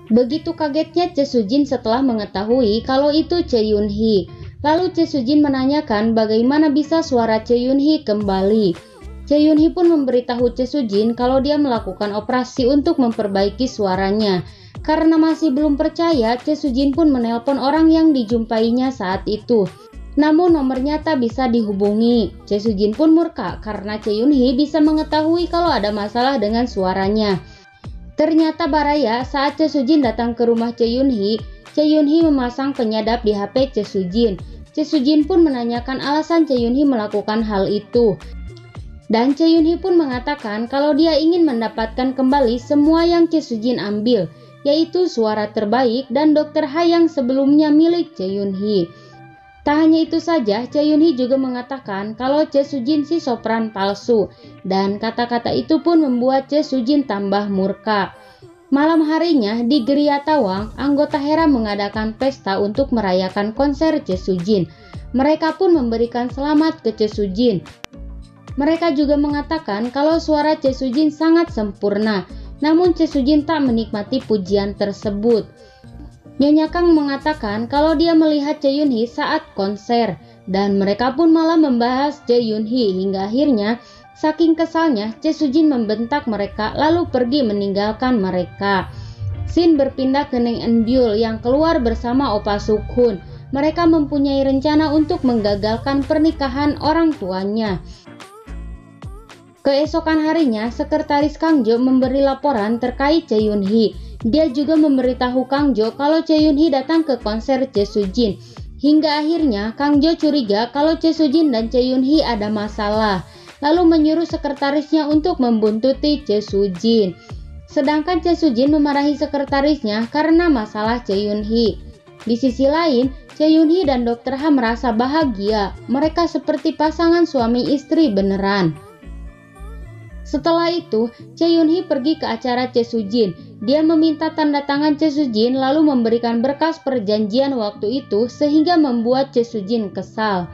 Begitu kagetnya Che Sujin setelah mengetahui kalau itu Che Yun-hee. Lalu Che Sujin menanyakan bagaimana bisa suara Che Yun-hee kembali. Che Yun-hee pun memberitahu Che Sujin kalau dia melakukan operasi untuk memperbaiki suaranya. Karena masih belum percaya, Che Sujin pun menelpon orang yang dijumpainya saat itu. Namun nomornya tak bisa dihubungi. Che Sujin pun murka karena Che Yun-hee bisa mengetahui kalau ada masalah dengan suaranya. Ternyata baraya saat Che Sujin datang ke rumah Che Yun-hee memasang penyadap di HP Che Sujin. Che Sujin pun menanyakan alasan Che Yun-hee melakukan hal itu. Dan Che Yun-hee pun mengatakan kalau dia ingin mendapatkan kembali semua yang Che Sujin ambil, yaitu suara terbaik dan Dr. Ha yang sebelumnya milik Che Yun-hee. Tak hanya itu saja, Che Yun-hee juga mengatakan kalau Che Sujin si sopran palsu, dan kata-kata itu pun membuat Che Sujin tambah murka. Malam harinya di Geria Tawang, anggota HERA mengadakan pesta untuk merayakan konser Che Sujin. Mereka pun memberikan selamat ke Che Sujin. Mereka juga mengatakan kalau suara Che Sujin sangat sempurna, namun Che Sujin tak menikmati pujian tersebut. Nyonya Kang mengatakan kalau dia melihat Che Yun-hee saat konser, dan mereka pun malah membahas Che Yun-hee hingga akhirnya saking kesalnya Che Sujin membentak mereka lalu pergi meninggalkan mereka. Scene berpindah ke Neng Eun-byul yang keluar bersama Opa Suk-hun. Mereka mempunyai rencana untuk menggagalkan pernikahan orang tuanya. Keesokan harinya, sekretaris Kang Jo memberi laporan terkait Che Yun-hee. Dia juga memberitahu Kang Jo kalau Che Yun-hee datang ke konser Che Sujin. Hingga akhirnya Kang Jo curiga kalau Che Sujin dan Che Yun-hee ada masalah, lalu menyuruh sekretarisnya untuk membuntuti Che Sujin. Sedangkan Che Sujin memarahi sekretarisnya karena masalah Che Yun-hee. Di sisi lain, Che Yun-hee dan Dr. Ha merasa bahagia. Mereka seperti pasangan suami istri beneran. Setelah itu, Che Yun-hee pergi ke acara Che Sujin. Dia meminta tanda tangan Che Sujin lalu memberikan berkas perjanjian waktu itu sehingga membuat Che Sujin kesal.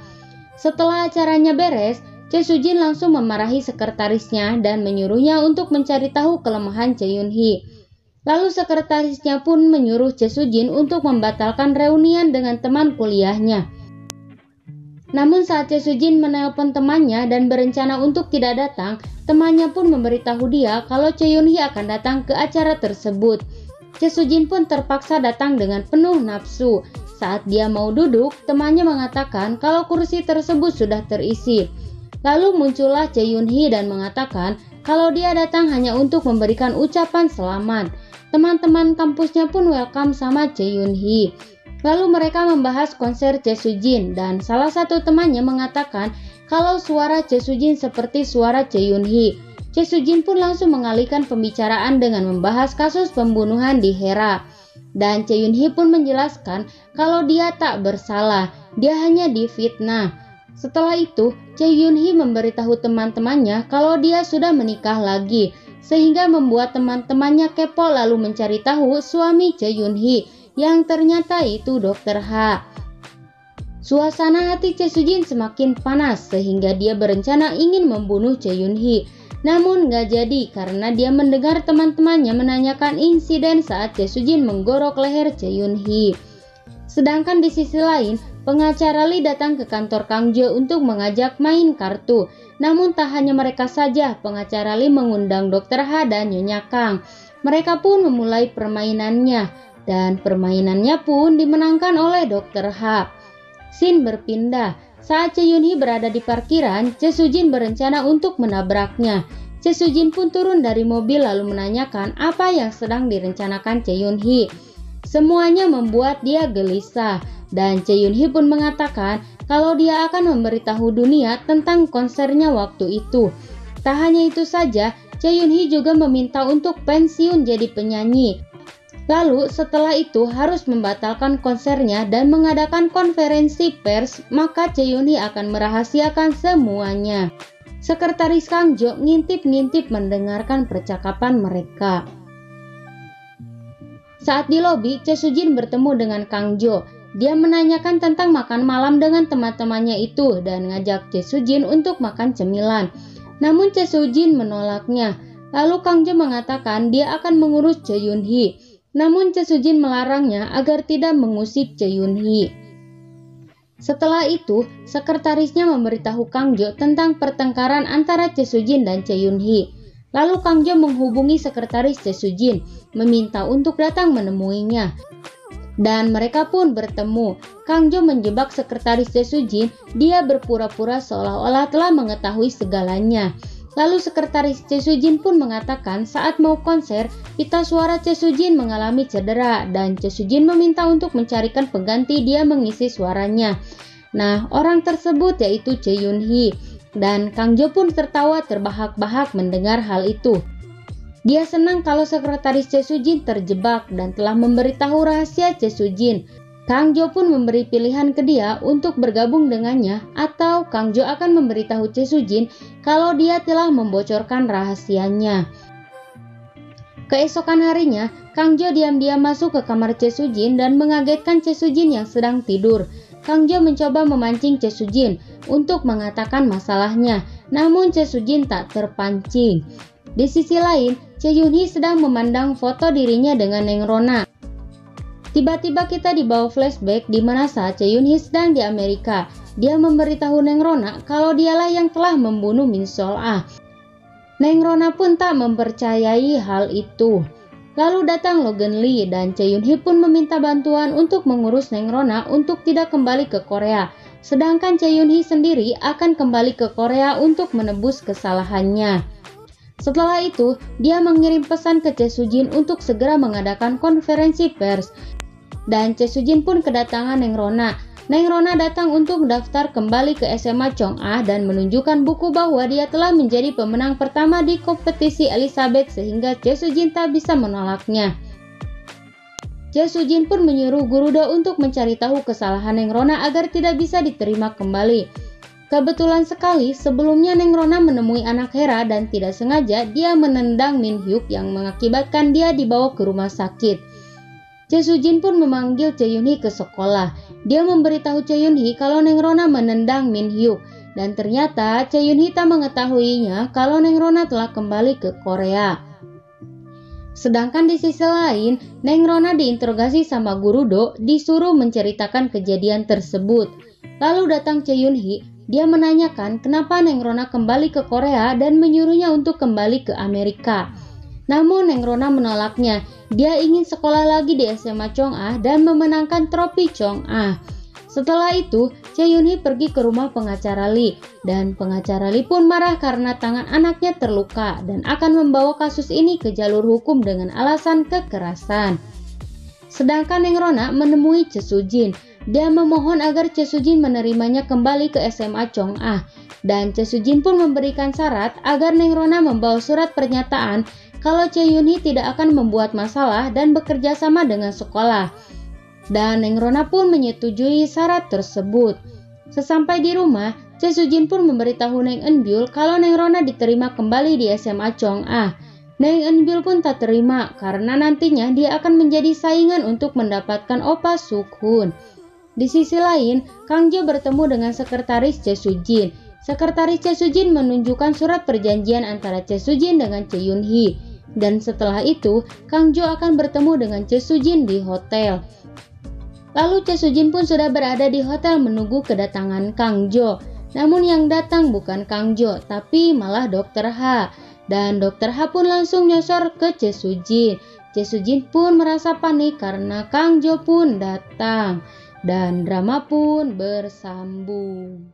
Setelah acaranya beres, Che Sujin langsung memarahi sekretarisnya dan menyuruhnya untuk mencari tahu kelemahan Che Yun-hee. Lalu sekretarisnya pun menyuruh Che Sujin untuk membatalkan reunian dengan teman kuliahnya. Namun saat Che Sujin menelpon temannya dan berencana untuk tidak datang, temannya pun memberitahu dia kalau Che Yun-hee akan datang ke acara tersebut. Che Sujin pun terpaksa datang dengan penuh nafsu. Saat dia mau duduk, temannya mengatakan kalau kursi tersebut sudah terisi. Lalu muncullah Che Yun-hee dan mengatakan kalau dia datang hanya untuk memberikan ucapan selamat. Teman-teman kampusnya pun welcome sama Che Yun-hee. Lalu mereka membahas konser Che Sujin dan salah satu temannya mengatakan kalau suara Che Sujin seperti suara Che Yun-hee. Che Sujin pun langsung mengalihkan pembicaraan dengan membahas kasus pembunuhan di HERA. Dan Che Yun-hee pun menjelaskan kalau dia tak bersalah, dia hanya difitnah. Setelah itu, Che Yun-hee memberitahu teman-temannya kalau dia sudah menikah lagi, sehingga membuat teman-temannya kepo lalu mencari tahu suami Che Yun-hee yang ternyata itu Dr. Ha. Suasana hati Che Sujin semakin panas sehingga dia berencana ingin membunuh Che Yun-hee. Namun gak jadi karena dia mendengar teman-temannya menanyakan insiden saat Che Sujin menggorok leher Che Yun-hee. Sedangkan di sisi lain, pengacara Lee datang ke kantor Kang Jo untuk mengajak main kartu. Namun tak hanya mereka saja, pengacara Lee mengundang Dr. Ha dan Nyonya Kang. Mereka pun memulai permainannya. Dan permainannya pun dimenangkan oleh Dr. Ha. Scene berpindah. Saat Che Yun-hee berada di parkiran, Che Sujin berencana untuk menabraknya. Che Sujin pun turun dari mobil lalu menanyakan apa yang sedang direncanakan Che Yun-hee. Semuanya membuat dia gelisah. Dan Che Yun-hee pun mengatakan kalau dia akan memberitahu dunia tentang konsernya waktu itu. Tak hanya itu saja, Che Yun-hee juga meminta untuk pensiun jadi penyanyi. Lalu setelah itu harus membatalkan konsernya dan mengadakan konferensi pers, maka Che Yun-hee akan merahasiakan semuanya. Sekretaris Kang Jo ngintip-ngintip mendengarkan percakapan mereka. Saat di lobi, Che Sujin bertemu dengan Kang Jo. Dia menanyakan tentang makan malam dengan teman-temannya itu dan ngajak Che Sujin untuk makan cemilan. Namun Che Sujin menolaknya. Lalu Kang Jo mengatakan dia akan mengurus Che Yun-hee. Namun Che Sujin melarangnya agar tidak mengusik Che Yun-hee. Setelah itu, sekretarisnya memberitahu Kang Jo tentang pertengkaran antara Che Sujin dan Che Yun-hee. Lalu Kang Jo menghubungi sekretaris Che Sujin, meminta untuk datang menemuinya. Dan mereka pun bertemu. Kang Jo menjebak sekretaris Che Sujin, dia berpura-pura seolah-olah telah mengetahui segalanya. Lalu sekretaris Che Sujin pun mengatakan saat mau konser, pita suara Che Sujin mengalami cedera dan Che Sujin meminta untuk mencarikan pengganti dia mengisi suaranya. Nah, orang tersebut yaitu Che Yun-hee. Dan Kang Jo pun tertawa terbahak-bahak mendengar hal itu. Dia senang kalau sekretaris Che Sujin terjebak dan telah memberitahu rahasia Che Sujin. Kang Jo pun memberi pilihan ke dia untuk bergabung dengannya atau Kang Jo akan memberitahu Che Sujin kalau dia telah membocorkan rahasianya. Keesokan harinya, Kang Jo diam-diam masuk ke kamar Che Sujin dan mengagetkan Che Sujin yang sedang tidur. Kang Jo mencoba memancing Che Sujin untuk mengatakan masalahnya, namun Che Sujin tak terpancing. Di sisi lain, Che Yun-hee sedang memandang foto dirinya dengan Neng Rona. Tiba-tiba kita dibawa flashback di mana saat Che Yun-hee sedang di Amerika. Dia memberitahu Neng Rona kalau dialah yang telah membunuh Min Sol-ah. Neng Rona pun tak mempercayai hal itu. Lalu datang Logan Lee dan Che Yun-hee pun meminta bantuan untuk mengurus Neng Rona untuk tidak kembali ke Korea. Sedangkan Che Yun-hee sendiri akan kembali ke Korea untuk menebus kesalahannya. Setelah itu, dia mengirim pesan ke Che Sujin untuk segera mengadakan konferensi pers. Dan Che Sujin pun kedatangan Neng Rona. Neng Rona datang untuk daftar kembali ke SMA Chong-ah dan menunjukkan buku bahwa dia telah menjadi pemenang pertama di kompetisi Elizabeth sehingga Che Sujin tak bisa menolaknya. Che Sujin pun menyuruh Guru Do untuk mencari tahu kesalahan Neng Rona agar tidak bisa diterima kembali. Kebetulan sekali sebelumnya Neng Rona menemui anak Hera dan tidak sengaja dia menendang Min Hyuk yang mengakibatkan dia dibawa ke rumah sakit. Che Sujin pun memanggil Che Yun-hee ke sekolah. Dia memberitahu Che Yun-hee kalau Neng Rona menendang Min Hyuk dan ternyata Che Yun-hee tak mengetahuinya kalau Neng Rona telah kembali ke Korea. Sedangkan di sisi lain, Neng Rona diinterogasi sama Guru Do, disuruh menceritakan kejadian tersebut. Lalu datang Che Yun-hee, dia menanyakan kenapa Neng Rona kembali ke Korea dan menyuruhnya untuk kembali ke Amerika. Namun Neng Rona menolaknya. Dia ingin sekolah lagi di SMA Chong-ah dan memenangkan trofi Chong-ah. Setelah itu, Che Yun-hee pergi ke rumah pengacara Lee dan pengacara Lee pun marah karena tangan anaknya terluka dan akan membawa kasus ini ke jalur hukum dengan alasan kekerasan. Sedangkan Neng Rona menemui Che Sujin. Dia memohon agar Che Sujin menerimanya kembali ke SMA Chong-ah dan Che Sujin pun memberikan syarat agar Neng Rona membawa surat pernyataan kalau Che Yun-hee tidak akan membuat masalah dan bekerja sama dengan sekolah. Dan Neng Rona pun menyetujui syarat tersebut. Sesampai di rumah, Che Sujin pun memberitahu Neng Eun-byul kalau Neng Rona diterima kembali di SMA Chong-ah. Neng Eun-byul pun tak terima karena nantinya dia akan menjadi saingan untuk mendapatkan Oppa Suk-hun. Di sisi lain, Kang Jo bertemu dengan sekretaris Che Sujin. Sekretaris Che Sujin menunjukkan surat perjanjian antara Che Sujin dengan Che Yun-hee. Dan setelah itu, Kang Jo akan bertemu dengan Che Sujin di hotel. Lalu Che Sujin pun sudah berada di hotel menunggu kedatangan Kang Jo. Namun yang datang bukan Kang Jo, tapi malah Dr. H. Dan Dr. H pun langsung nyosor ke Che Sujin. Che Sujin pun merasa panik karena Kang Jo pun datang. Dan drama pun bersambung.